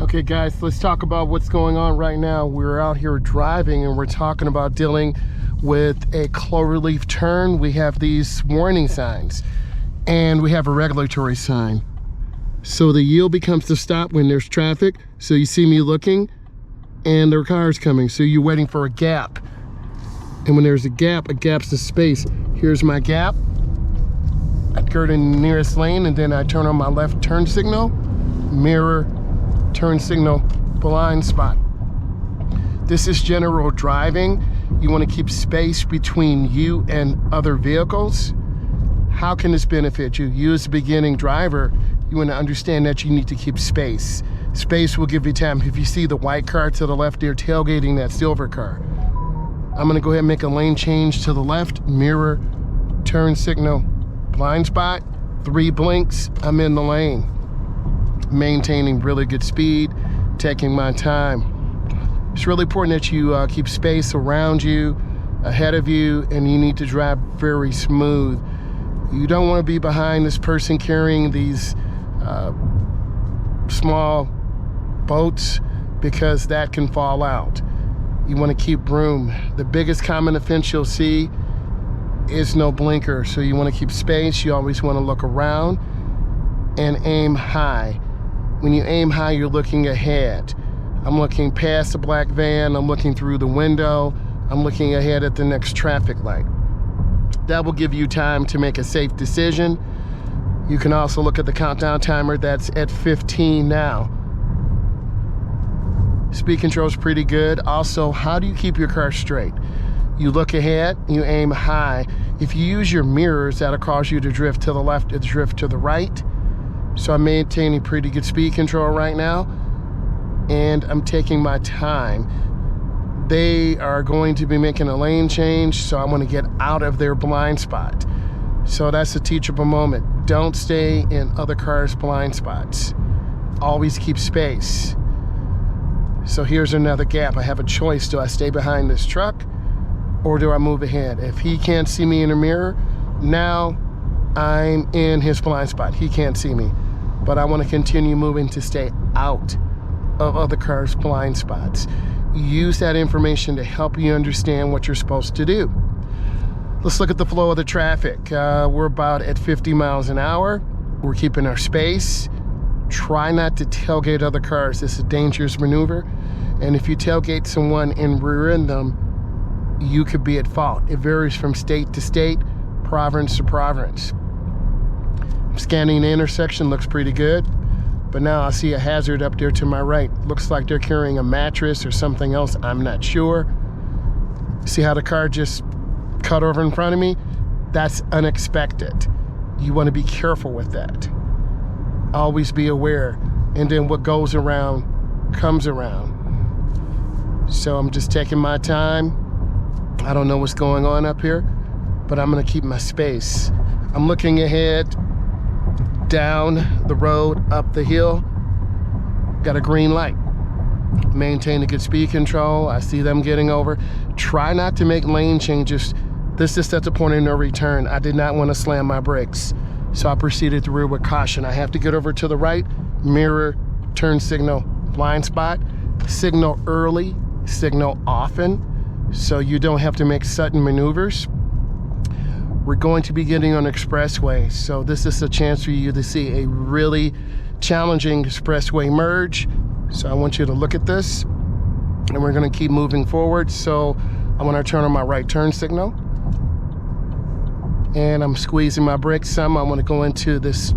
Okay guys, let's talk about what's going on right now. We're out here driving and we're talking about dealing with a cloverleaf turn. We have these warning signs and we have a regulatory sign. So the yield becomes the stop when there's traffic. So you see me looking and there are cars coming. So you're waiting for a gap. And when there's a gap's the space. Here's my gap. I go to the nearest lane and then I turn on my left turn signal, mirror, turn signal, blind spot. This is general driving. You want to keep space between you and other vehicles. How can this benefit you? You as a beginning driver, you want to understand that you need to keep space. Space will give you time. If you see the white car to the left, they're tailgating that silver car. I'm going to go ahead and make a lane change to the left, mirror, turn signal, blind spot, 3 blinks, I'm in the lane. Maintaining really good speed, taking my time. It's really important that you keep space around you, ahead of you, and you need to drive very smooth. You don't want to be behind this person carrying these small boats because that can fall out. You want to keep room. The biggest common offense you'll see is no blinker, so you want to keep space. You always want to look around and aim high. When you aim high, you're looking ahead. I'm looking past the black van, I'm looking through the window, I'm looking ahead at the next traffic light. That will give you time to make a safe decision. You can also look at the countdown timer, that's at 15 now. Speed control is pretty good. Also, how do you keep your car straight? You look ahead, you aim high. If you use your mirrors, that'll cause you to drift to the left or drift to the right. So I'm maintaining pretty good speed control right now, and I'm taking my time. They are going to be making a lane change, so I want to get out of their blind spot. So that's a teachable moment. Don't stay in other cars' blind spots. Always keep space. So here's another gap. I have a choice. Do I stay behind this truck or do I move ahead? If he can't see me in the mirror, now I'm in his blind spot. He can't see me, but I want to continue moving to stay out of other cars' blind spots. Use that information to help you understand what you're supposed to do. Let's look at the flow of the traffic. We're about at 50 miles an hour. We're keeping our space. Try not to tailgate other cars. This is a dangerous maneuver. And if you tailgate someone and rear end them, you could be at fault. It varies from state to state, province to province. Scanning the intersection, looks pretty good, but now I see a hazard up there to my right. Looks like they're carrying a mattress or something else, I'm not sure. See how the car just cut over in front of me? That's unexpected. You want to be careful with that. Always be aware, and then what goes around comes around. So I'm just taking my time. I don't know what's going on up here, but I'm going to keep my space. I'm looking ahead, down the road, up the hill. Got a green light. Maintain a good speed control. I see them getting over. Try not to make lane changes. This is at the point of no return. I did not want to slam my brakes, so I proceeded through with caution. I have to get over to the right, mirror, turn signal, blind spot, signal early, signal often, so you don't have to make sudden maneuvers. We're going to be getting on expressway, so this is a chance for you to see a really challenging expressway merge. So I want you to look at this, and we're going to keep moving forward. So I want to turn on my right turn signal, and I'm squeezing my brakes some. I want to go into this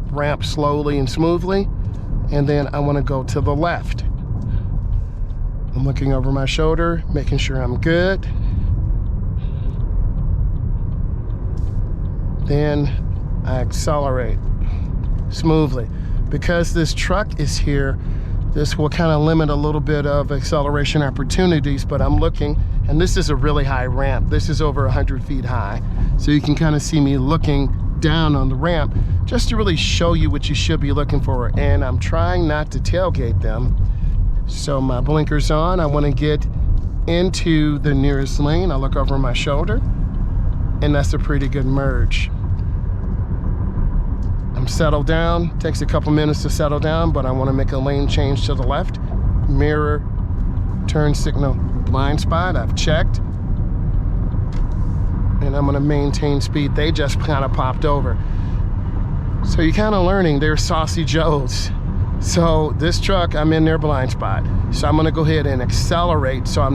ramp slowly and smoothly, and then I want to go to the left. I'm looking over my shoulder, making sure I'm good. Then I accelerate smoothly. Because this truck is here, this will kind of limit a little bit of acceleration opportunities, but I'm looking, and this is a really high ramp. This is over 100 feet high. So you can kind of see me looking down on the ramp just to really show you what you should be looking for. And I'm trying not to tailgate them. So my blinker's on. I want to get into the nearest lane. I look over my shoulder, and that's a pretty good merge. I'm I'm settled down. Takes a couple minutes to settle down, but I want to make a lane change to the left. Mirror, turn signal, blind spot, I've checked. And I'm gonna maintain speed. They just kind of popped over. So you're kind of learning, they're saucy Joes. So this truck, I'm in their blind spot. So I'm gonna go ahead and accelerate so I'm